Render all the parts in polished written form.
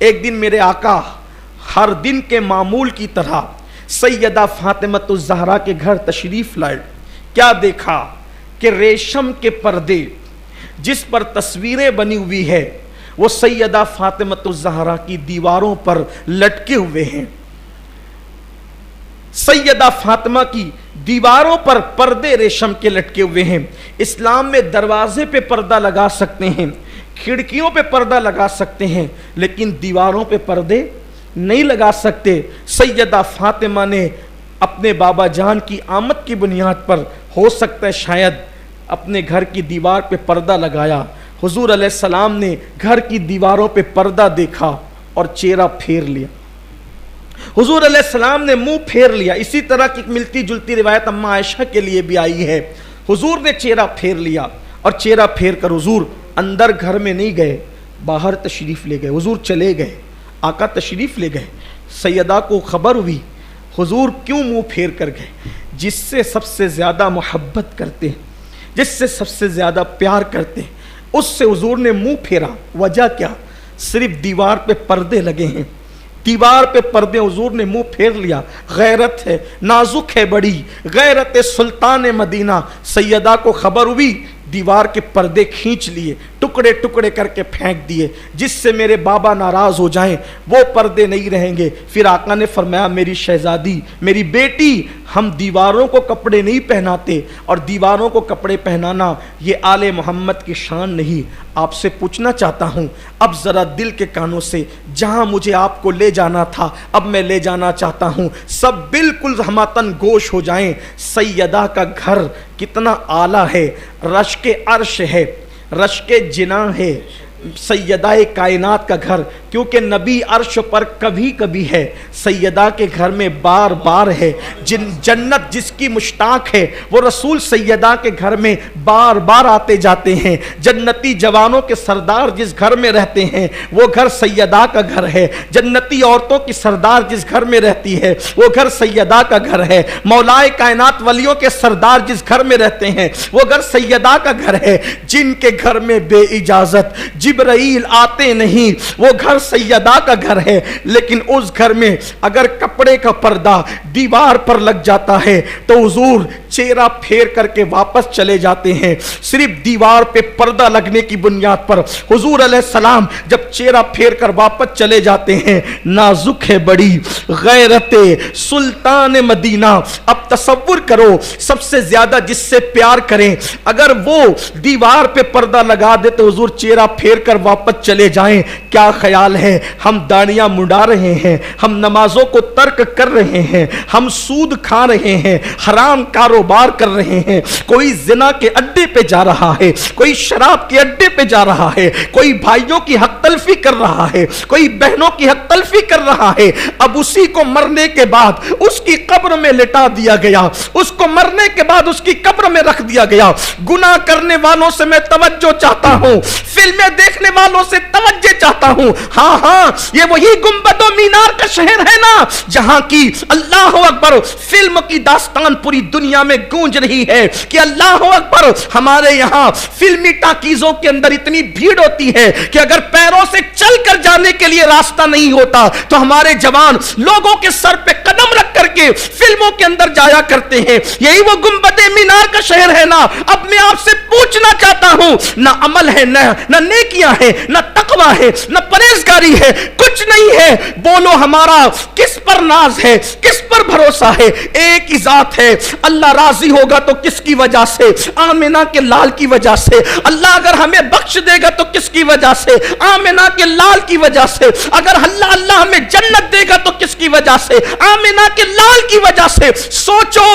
ایک دن میرے آقا ہر دن کے معمول کی طرح سیدہ فاطمۃ الزہرا کے گھر تشریف لائے. کیا دیکھا کہ ریشم کے پردے جس پر تصویریں بنی ہوئی ہے وہ سیدہ فاطمۃ الزہرا کی دیواروں پر لٹکے ہوئے ہیں. سیدہ فاطمہ کی دیواروں پر پردے ریشم کے لٹکے ہوئے ہیں. اسلام میں دروازے پہ پردہ لگا سکتے ہیں, کھڑکیوں پہ پردہ لگا سکتے ہیں, لیکن دیواروں پہ پردے نہیں لگا سکتے. سیدہ فاطمہ نے اپنے بابا جان کی آمد کی بنیاد پر ہو سکتا ہے شاید اپنے گھر کی دیوار پہ پردہ لگایا. حضور علیہ السلام نے گھر کی دیواروں پہ پردہ دیکھا اور چہرہ پھیر لیا. حضور علیہ السلام نے منہ پھیر لیا. اسی طرح کی ملتی جلتی روایت اماں عائشہ کے لیے بھی آئی ہے. حضور نے چہرہ پھیر لیا اور چہرہ پھیر کر حضور اندر گھر میں نہیں گئے, باہر تشریف لے گئے. حضور چلے گئے, آقا تشریف لے گئے. سیدہ کو خبر ہوئی حضور کیوں منہ پھیر کر گئے. جس سے سب سے زیادہ محبت کرتے ہیں, جس سے سب سے زیادہ پیار کرتے ہیں, اس سے حضور نے منہ پھیرا. وجہ کیا؟ صرف دیوار پہ پردے لگے ہیں, دیوار پہ پردے, حضور نے منہ پھیر لیا. غیرت ہے, نازک ہے بڑی, غیرت سلطان مدینہ. سیدہ کو خبر ہوئی, دیوار کے پردے کھینچ لیے, ٹکڑے ٹکڑے کر کے پھینک دیے. جس سے میرے بابا ناراض ہو جائیں وہ پردے نہیں رہیں گے. پھر آقا نے فرمایا میری شہزادی, میری بیٹی, ہم دیواروں کو کپڑے نہیں پہناتے, اور دیواروں کو کپڑے پہنانا یہ آل محمد کی شان نہیں. آپ سے پوچھنا چاہتا ہوں اب ذرا دل کے کانوں سے, جہاں مجھے آپ کو لے جانا تھا اب میں لے جانا چاہتا ہوں, سب بالکل ہماتن گوش ہو جائیں. سیدہ کا گھر کتنا اعلیٰ ہے, رشک عرش ہے, رشک جناح ہے. سیدہ کائنات کا گھر, کیونکہ نبی عرش پر کبھی کبھی ہے, سیدہ کے گھر میں بار بار ہے. جنت جس کی مشتاق ہے وہ رسول سیدہ کے گھر میں بار بار آتے جاتے ہیں. جنتی جوانوں کے سردار جس گھر میں رہتے ہیں وہ گھر سیدہ کا گھر ہے. جنتی عورتوں کی سردار جس گھر میں رہتی ہے وہ گھر سیدہ کا گھر ہے. مولائے کائنات ولیوں کے سردار جس گھر میں رہتے ہیں وہ گھر سیدہ کا گھر ہے. جن کے گھر میں بے اجازت جبرائیل آتے نہیں وہ گھر سیدہ کا گھر ہے. لیکن اس گھر میں اگر کپڑے کا پردہ دیوار پر لگ جاتا ہے تو حضور چہرہ پھیر کر کے واپس چلے جاتے ہیں. صرف دیوار پہ پردہ لگنے کی بنیاد پر حضور علیہ السلام جب چہرہ پھیر کر واپس چلے جاتے ہیں. نازک ہے بڑی, غیرت سلطان مدینہ. اب تصور کرو سب سے زیادہ جس سے پیار کریں اگر وہ دیوار پہ پردہ لگا دے تو حضور چہرہ پھیر کر واپس چلے جائیں. کیا خیال ہے ہم داڑیاں مڈا رہے ہیں, ہم نمازوں کو ترک کر رہے ہیں, ہم سود کھا رہے ہیں, حرام کاروبار کر رہے ہیں, کوئی زنا کے اڈے پہ جا رہا ہے, کوئی شراب کے اڈے پہ جا رہا ہے, کوئی بھائیوں کی حق تلفی کر رہا ہے, کوئی بہنوں کی حق تلفی کر رہا ہے. اب اسی کو مرنے کے بعد اس کی قبر میں لٹا دیا گیا, اس کو مرنے کے بعد اس کی قبر میں رکھ دیا گیا. گناہ کرنے والوں سے میں توجہ چاہتا ہوں, فلمیں دیکھنے والوں سے توجہ چاہتا ہوں. ہاں ہاں یہ وہی گنبد و مینار کا شہر ہے نا جہاں کی اللہ اکبر فلم کی داستان پوری دنیا میں گونج رہی ہے کہ اللہ اکبر. ہمارے یہاں فلمی ٹاکیزوں کے اندر اتنی بھیڑ ہوتی ہے کہ اگر پیروں سے چل کر جانے کے لیے راستہ نہیں ہوتا تو ہمارے جوان لوگوں کے سر پہ قدم رکھ کر کے فلموں کے اندر جایا کرتے ہیں. یہی وہ گنبد مینار کا شہر ہے نا. اب میں آپ سے پوچھنا چاہتا ہوں, نہ عمل ہے, نہ نیکیاں ہے, نہ تقوی ہے, نہ پرہیزگاری ہے, کچھ نہیں ہے. بولو ہمارا کس پر ناز ہے, کس پر بھروسہ ہے؟ ایک ہی ذات ہے. اللہ راضی ہوگا تو کس کی وجہ سے؟ آمنہ کے لال کی وجہ سے. اللہ اگر ہمیں بخش دے گا تو کس کی وجہ سے؟ آمنہ کے لال کی وجہ سے. اگر اللہ ہمیں جنت دے گا تو کس کی وجہ سے؟ آمنہ کے لال کی وجہ سے. سوچو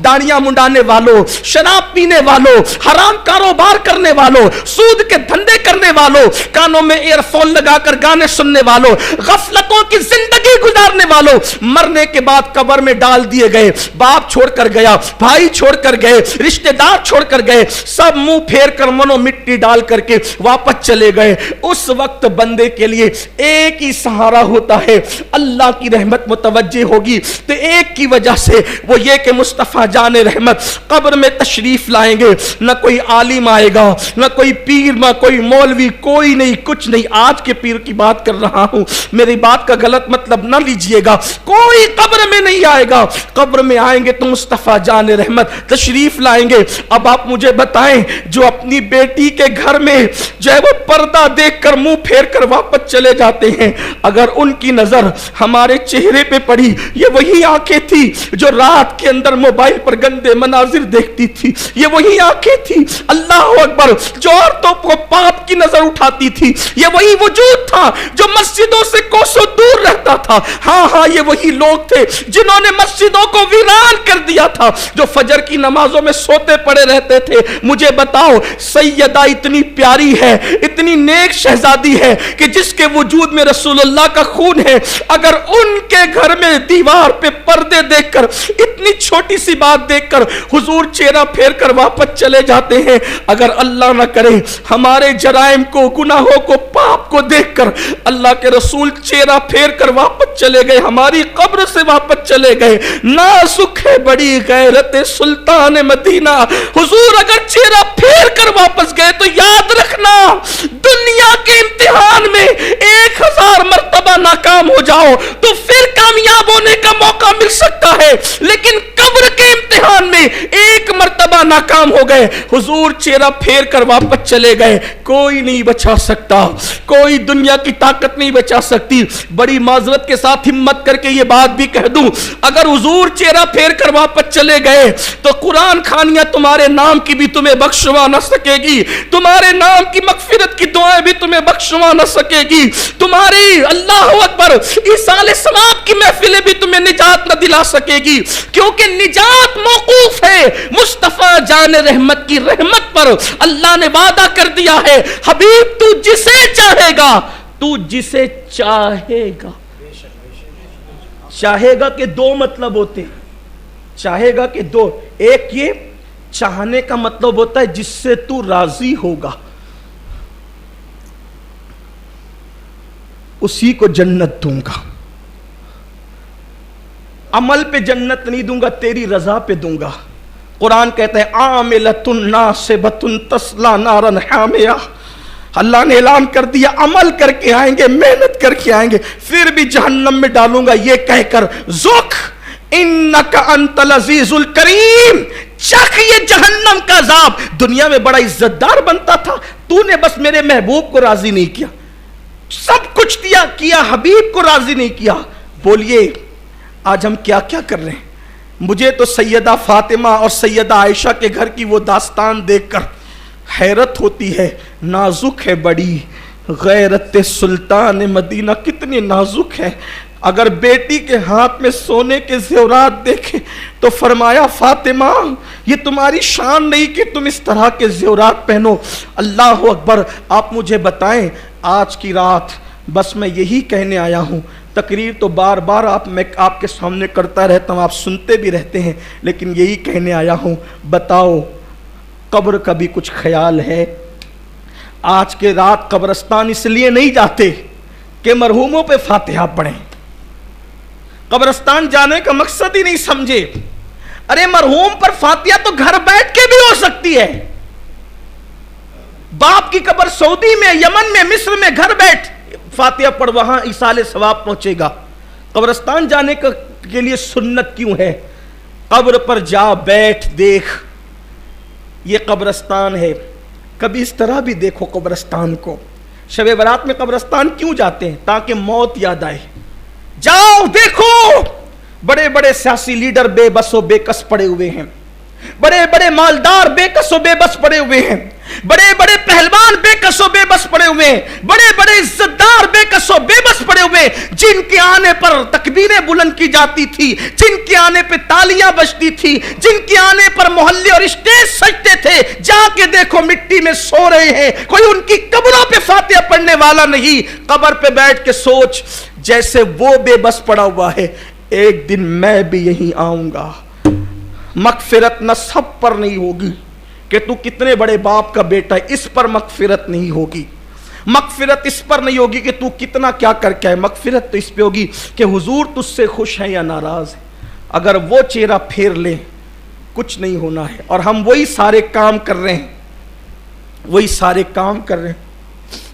داڑیاں منڈانے والوں, شراب پینے والوں, حرام کاروبار کرنے والوں, سود کے دھندے کرنے والوں, کانوں میں ایئر فون لگا کر گانے سننے والوں, غفلتوں کی زندگی گزارنے والوں, مرنے کے بعد قبر میں ڈال دیے گئے. باپ چھوڑ کر گیا, بھائی چھوڑ کر گئے, رشتہ دار چھوڑ کر گئے, سب منہ پھیر کر منو مٹی ڈال کر کے واپس چلے گئے. اس وقت بندے کے لیے ایک ہی سہارا ہوتا ہے, اللہ کی رحمت متوجہ ہوگی تو ایک کی وجہ سے وہ یہ کہ مصطفیٰ جان رحمت قبر میں تشریف لائیں گے. نہ کوئی عالم آئے گا, نہ کوئی پیر, نہ کوئی مولوی, کوئی نہیں, کچھ نہیں. نہیں, آج کے پیر کی بات کر رہا ہوں, میری بات کا غلط مطلب نہ لیجئے گا. کوئی قبر میں نہیں آئے گا, قبر میں آئیں گے تو مصطفیٰ جان رحمت تشریف لائیں گے. اب آپ مجھے بتائیں, جو اپنی بیٹی کے گھر میں جو ہے وہ پردہ دیکھ کر منہ پھیر کر واپس چلے جاتے ہیں, اگر ان کی نظر ہمارے چہرے پہ پڑی, یہ وہی آنکھیں تھی جو رات کے اندر موبائل پر گندے مناظر دیکھتی تھی, یہ وہی آنکھیں تھی اللہ اکبر جو عورتوں کو پاپ کی نظر اٹھاتی تھی, یہ وہی وجود تھا جو مسجدوں سے کوسوں دور رہتا تھا. ہاں یہ وہی لوگ تھے جنہوں نے مسجدوں کو ویران کر دیا تھا, جو فجر کی نمازوں میں سوتے پڑے رہتے تھے. مجھے بتاؤ, سیدہ اتنی پیاری ہے, اتنی نیک شہزادی ہے کہ جس کے وجود میں رسول اللہ کا خون ہے, اگر ان کے گھر میں دیوار پہ پردے دیکھ کر, اتنی چھوٹی سی بات دیکھ کر حضور چہرہ پھیر کر واپس چلے جاتے ہیں, اگر اللہ نہ کرے ہمارے جرائم کو, گناہوں کو, پاپ کو دیکھ کر اللہ کے رسول چہرہ پھیر کر واپس چلے گئے, ہماری قبر سے واپس چلے گئے, نازک ہے بڑی غیرت سلطان مدینہ. حضور اگر چہرہ پھیر کر واپس گئے تو یاد رکھنا, دنیا کے امتحان میں 1000 مرتبہ ناکام ہو جاؤ تو پھر کامیاب ہونے کا موقع مل سکتا ہے, لیکن قبر کے امتحان میں 1 مرتبہ ناکام ہو گئے, حضور چہرہ پھیر کر واپس چلے گئے, کوئی نہیں بچا سکتا, کوئی دنیا کی طاقت نہیں بچا سکتی. بڑی معذرت کے ساتھ ہمت کر کے یہ بات بھی کہہ دوں, اگر حضور چہرہ پھیر کر واپس چلے گئے تو قرآن خوانیاں تمہارے نام کی بھی تمہیں بخشوا نہ سکے گی, تمہارے نام کی مغفرت کی دعائیں بھی تمہیں بخشوا نہ سکے گی, تمہاری اللہ اکبر ایصال ثواب کی محفلیں بھی تمہیں نجات نہ دلا سکے گی, کیونکہ نجات موقوف ہے مصطفیٰ جان رحمت کی رحمت پر. اللہ نے وعدہ کر دیا ہے, حبیب تو جسے چاہے گا, تو جسے چاہے گا. چاہے گا کہ 2 مطلب ہوتے ہیں, چاہے گا کہ 2, ایک یہ چاہنے کا مطلب ہوتا ہے جس سے تو راضی ہوگا, اسی کو جنت دوں گا, عمل پہ جنت نہیں دوں گا, تیری رضا پہ دوں گا. قرآن کہتا ہے عاملۃ ناصبۃ تصلی نارا حامیہ, اللہ نے اعلان کر دیا عمل کر کے آئیں گے, محنت کر کے آئیں گے, پھر بھی جہنم میں ڈالوں گا, یہ کہہ کر ذوق انک انت العزیز الکریم, چکھ یہ جہنم کا عذاب. دنیا میں بڑا عزت دار بنتا تھا, تو نے بس میرے محبوب کو راضی نہیں کیا, سب کچھ دیا کیا, حبیب کو راضی نہیں کیا. بولیے آج ہم کیا کیا کر رہے ہیں. مجھے تو سیدہ فاطمہ اور سیدہ عائشہ کے گھر کی وہ داستان دیکھ کر حیرت ہوتی ہے, نازک ہے بڑی غیرت سلطان مدینہ, کتنی نازک ہے. اگر بیٹی کے ہاتھ میں سونے کے زیورات دیکھیں تو فرمایا فاطمہ یہ تمہاری شان نہیں کہ تم اس طرح کے زیورات پہنو. اللہ اکبر. آپ مجھے بتائیں, آج کی رات بس میں یہی کہنے آیا ہوں, تقریر تو بار بار میں آپ کے سامنے کرتا رہتا ہوں, آپ سنتے بھی رہتے ہیں, لیکن یہی کہنے آیا ہوں, بتاؤ قبر کا بھی کچھ خیال ہے. آج کے رات قبرستان اس لیے نہیں جاتے کہ مرحوموں پہ فاتحہ پڑھیں, قبرستان جانے کا مقصد ہی نہیں سمجھے. ارے مرحوم پر فاتحہ تو گھر بیٹھ کے بھی ہو سکتی ہے. باپ کی قبر سعودی میں, یمن میں, مصر میں, گھر بیٹھ فاتحہ پڑھ, وہاں ایصال ثواب پہنچے گا. قبرستان جانے کے لیے سنت کیوں ہے؟ قبر پر جا بیٹھ دیکھ, یہ قبرستان ہے. کبھی اس طرح بھی دیکھو قبرستان کو. شب برات میں قبرستان کیوں جاتے ہیں؟ تاکہ موت یاد آئے. جاؤ دیکھو, بڑے بڑے سیاسی لیڈر بے بس و بے کس پڑے ہوئے ہیں, بڑے بڑے مالدار بے کس و بے بس پڑے ہوئے ہیں, بڑے بڑے پہلوان بے کس و بے بس پڑے ہوئے ہیں, بڑے بڑے عزت دار بے کس و بے بس پڑے ہوئے, جن کے آنے پر تکبیریں بلند کی جاتی تھی, جن کے آنے پہ تالیاں بجتی تھی, جن کے آنے پر محلے اور اسٹیج سجتے تھے. جا کے دیکھو مٹی میں سو رہے ہیں, کوئی ان کی قبروں پہ فاتحہ پڑھنے والا نہیں. قبر پہ بیٹھ کے سوچ, جیسے وہ بے بس پڑا ہوا ہے, ایک دن میں بھی یہیں آؤں گا. مغفرت نہ سب پر نہیں ہوگی کہ تو کتنے بڑے باپ کا بیٹا ہے, اس پر مغفرت نہیں ہوگی. مغفرت اس پر نہیں ہوگی کہ تو کتنا کیا کر کے ہے. مغفرت تو اس پہ ہوگی کہ حضور تجھ سے خوش ہیں یا ناراض ہیں. اگر وہ چہرہ پھیر لیں کچھ نہیں ہونا ہے. اور ہم وہی سارے کام کر رہے ہیں, وہی سارے کام کر رہے ہیں.